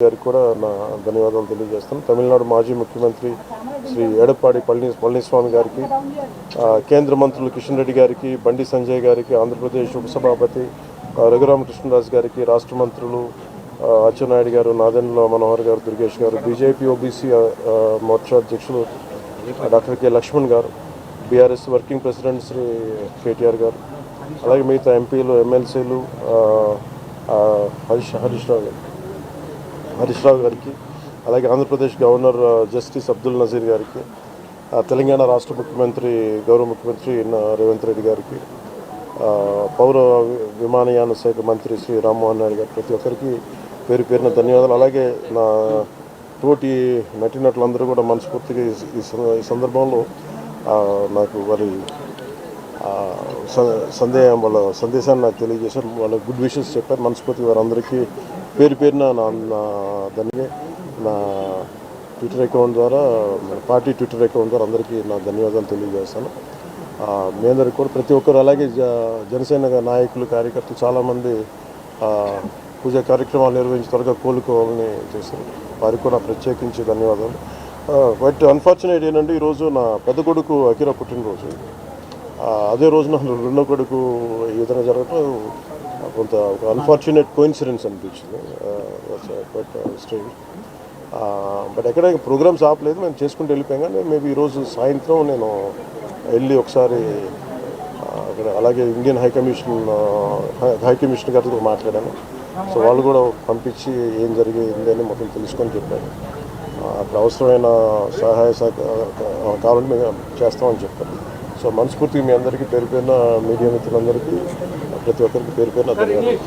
గారికి కూడా నా ధన్యవాదాలు తెలియజేస్తాను. తమిళనాడు మాజీ ముఖ్యమంత్రి శ్రీ ఎడప్పాడి పళనిస్వామి గారికి, కేంద్ర మంత్రులు కిషన్ రెడ్డి గారికి, బండి సంజయ్ గారికి, ఆంధ్రప్రదేశ్ ఉపసభాపతి రఘురామకృష్ణరాజు గారికి, రాష్ట్ర మంత్రులు అచ్చెన్నాయుడు గారు, నాదెండ్ల మనోహర్ గారు, దుర్గేష్ గారు, బీజేపీ ఓబీసీ మోర్చా అధ్యక్షులు డాక్టర్ కె లక్ష్మణ్ గారు, BRS working president Shri KTR గారు, అలాగే మిగతా ఎంపీలు, ఎమ్మెల్సీలు హరీష్ రావు గారికి, అలాగే ఆంధ్రప్రదేశ్ గవర్నర్ జస్టిస్ అబ్దుల్ నజీర్ గారికి, తెలంగాణ రాష్ట్ర ముఖ్యమంత్రి గౌరవ ముఖ్యమంత్రి రేవంత్ రెడ్డి గారికి, పౌర విమానయాన శాఖ మంత్రి శ్రీ రామ్మోహన్ నాయుడు గారు, ప్రతి ఒక్కరికి పేరు పేరున ధన్యవాదాలు. అలాగే నా తోటి నటినటులందరూ కూడా మనస్ఫూర్తిగా ఈ సందర్భంలో నాకు వారి వాళ్ళ సందేశాన్ని నాకు తెలియజేశారు. వాళ్ళ గుడ్ విషెస్ చెప్పారు. మనస్ఫూర్తిగా వారందరికీ పేరు పేరున నా ట్విట్టర్ అకౌంట్ ద్వారా, పార్టీ ట్విట్టర్ అకౌంట్ ద్వారా అందరికీ నా ధన్యవాదాలు తెలియజేస్తాను. మీ అందరికీ కూడా ప్రతి ఒక్కరు, అలాగే జనసేన నాయకులు, కార్యకర్తలు చాలామంది పూజా కార్యక్రమాలు నిర్వహించి త్వరగా కోలుకోవాలని చేశారు. వారికి కూడా ప్రత్యేకించి ధన్యవాదాలు. బట్ అన్ఫార్చునేట్ ఏంటంటే ఈరోజు నా పెద్ద కొడుకు అకిరా పుట్టినరోజు. అదే రోజున రెండో కొడుకు ఈ విధంగా జరగటం కొంత ఒక అన్ఫార్చునేట్ కోఇన్సిడెన్స్ అనిపించింది. But strange. బట్ ఎక్కడ ప్రోగ్రామ్స్ ఆపలేదు, మేము చేసుకుంటూ వెళ్ళిపోయాం. కానీ మేబీ ఈరోజు సాయంత్రం నేను వెళ్ళి ఒకసారి అక్కడ, అలాగే ఇండియన్ హై కమిషన్ గారితో మాట్లాడాను. సో వాళ్ళు కూడా పంపించి ఏం జరిగింది అని మొత్తం తెలుసుకొని చెప్పారు. అక్కడ అవసరమైన సహాయ కావాలంటే మేము చేస్తామని చెప్పారు. సో మనస్ఫూర్తిగా మీ అందరికీ పేరు పేరున, మీడియా మిత్రులందరికీ, ప్రతి ఒక్కరికి పేరు పేరున ధన్యవాదాలు.